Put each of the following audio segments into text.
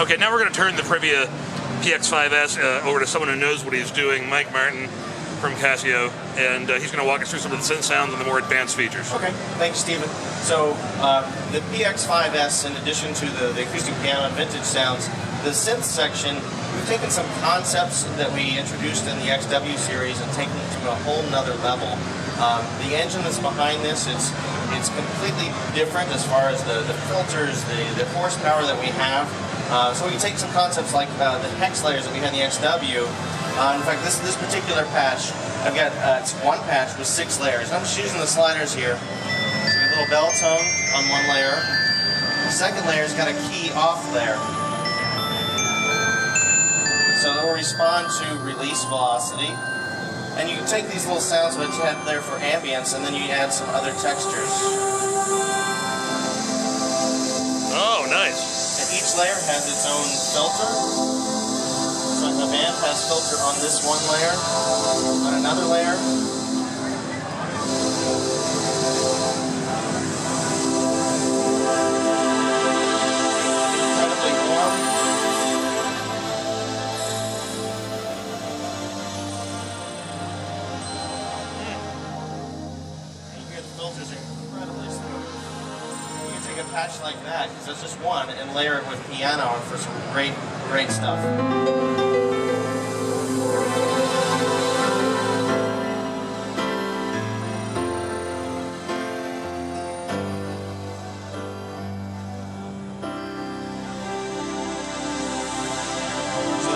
Okay, now we're going to turn the Privia PX-5s over to someone who knows what he's doing, Mike Martin from Casio, and he's going to walk us through some of the synth sounds and the more advanced features. Okay, thanks, Stephen. So the PX-5s, in addition to the acoustic piano and vintage sounds, the synth section, we've taken some concepts that we introduced in the XW series and taken them to a whole nother level. The engine that's behind this, it's completely different as far as the filters, the horsepower that we have. So we take some concepts like the hex layers that we had in the XW. In fact, this particular patch, I've got it's one patch with 6 layers. I'm just using the sliders here. So a little bell tone on one layer. The second layer's got a key off layer. So it will respond to release velocity. And you can take these little sounds that you had there for ambience, and then you add some other textures. Oh, nice. And each layer has its own filter. So the band has filter on this one layer, on another layer. Incredibly warm. Filters are incredibly smooth. You can take a patch like that, because that's just one, and layer it with piano for some great stuff. So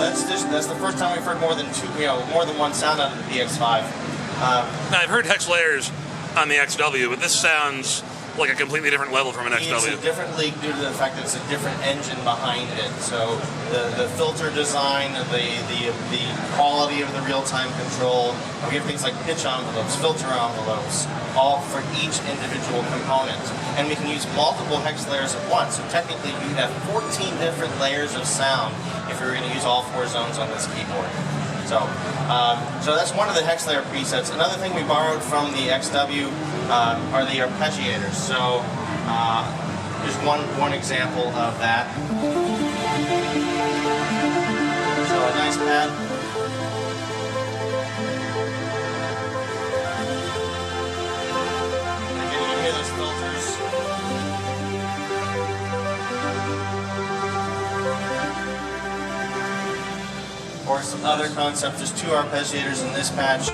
that's the first time we've heard more than one sound out of the PX5. Now I've heard hex layers on the XW, but this sounds like a completely different level from an XW. It's a different league due to the fact that it's a different engine behind it. So the filter design, the quality of the real-time control, we have things like pitch envelopes, filter envelopes, all for each individual component. And we can use multiple hex layers at once. So technically you have 14 different layers of sound if you're going to use all 4 zones on this keyboard. So that's one of the hex layer presets. Another thing we borrowed from the XW are the arpeggiators. So here's one example of that. So a nice pad. And again, you can hear those filters. Or some other concepts, there's 2 arpeggiators in this patch.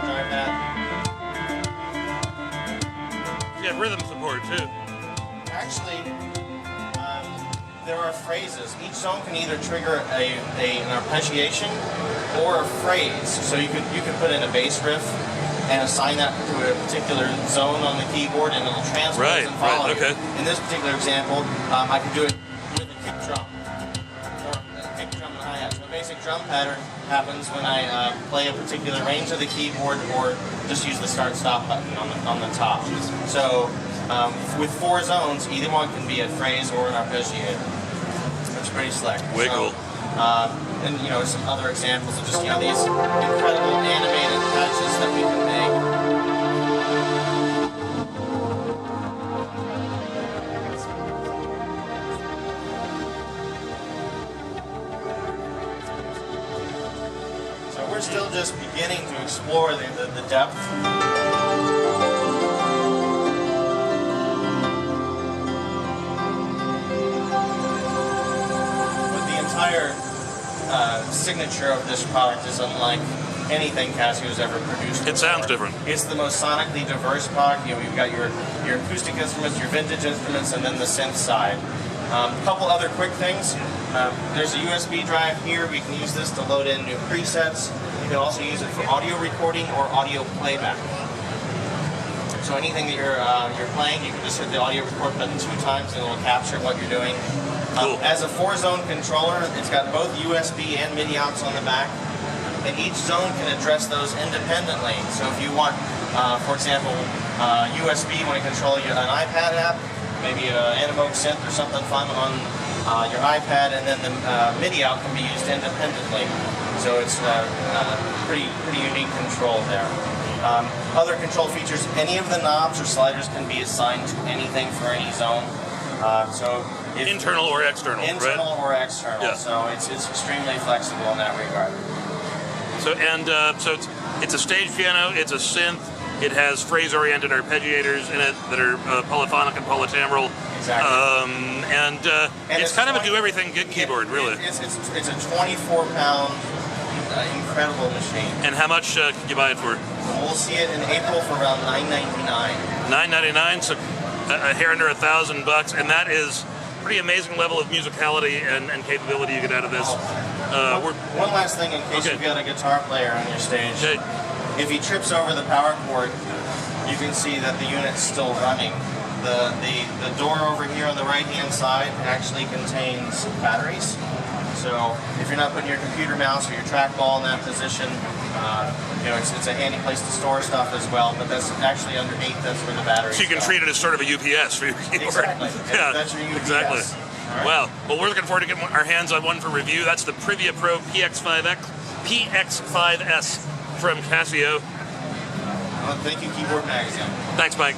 Drive that. You have rhythm support too. Actually, there are phrases. Each zone can either trigger an arpeggiation or a phrase. So you could put in a bass riff and assign that to a particular zone on the keyboard, and it'll transpose and follow you. Okay. In this particular example, I could do it with a kick drum, or a kick drum and hi-hat. So a basic drum pattern happens when I play a particular range of the keyboard, or just use the start-stop button on the top. So with 4 zones, either one can be a phrase or an arpeggiator. It's pretty slick. Wiggle. So, and some other examples of just these incredible animated patches that we can make. So we're still just beginning to explore the depth. Signature of this product is unlike anything Casio has ever produced. It sounds different. It's the most sonically diverse product. You've got your acoustic instruments, your vintage instruments, and then the synth side. A couple other quick things. There's a USB drive here. We can use this to load in new presets. You can also use it for audio recording or audio playback. So anything that you're playing, you can just hit the audio record button 2 times and it will capture what you're doing. Cool. As a 4-zone controller, it's got both USB and MIDI outs on the back, and each zone can address those independently. So if you want, for example, USB, you want to control an iPad app, maybe an analog synth or something fun on your iPad, and then the MIDI out can be used independently. So it's pretty unique control there. Other control features, any of the knobs or sliders can be assigned to anything for any zone. So if Internal or external, internal right? or external. Yeah. So it's extremely flexible in that regard. So so it's a stage piano. It's a synth. It has phrase-oriented arpeggiators in it that are polyphonic and polytimbral. Exactly. And it's kind of a do-everything gig keyboard, really. It's a 24-pound incredible machine. And how much can you buy it for? We'll see it in April for around $999. $999, so a hair under $1,000, and that is pretty amazing level of musicality and capability you get out of this. One last thing, in case you've got a guitar player on your stage. Okay. If he trips over the power cord, you can see that the unit's still running. The door over here on the right-hand side actually contains batteries. So if you're not putting your computer mouse or your trackball in that position, it's a handy place to store stuff as well. But that's actually underneath. That's where the batteries. So you can treat it as sort of a UPS for your keyboard. Exactly. Yeah, That's your UPS. exactly. Right. Wow. Well, we're looking forward to getting our hands on one for review. That's the Privia Pro PX5S from Casio. Well, thank you, Keyboard Magazine. Thanks, Mike.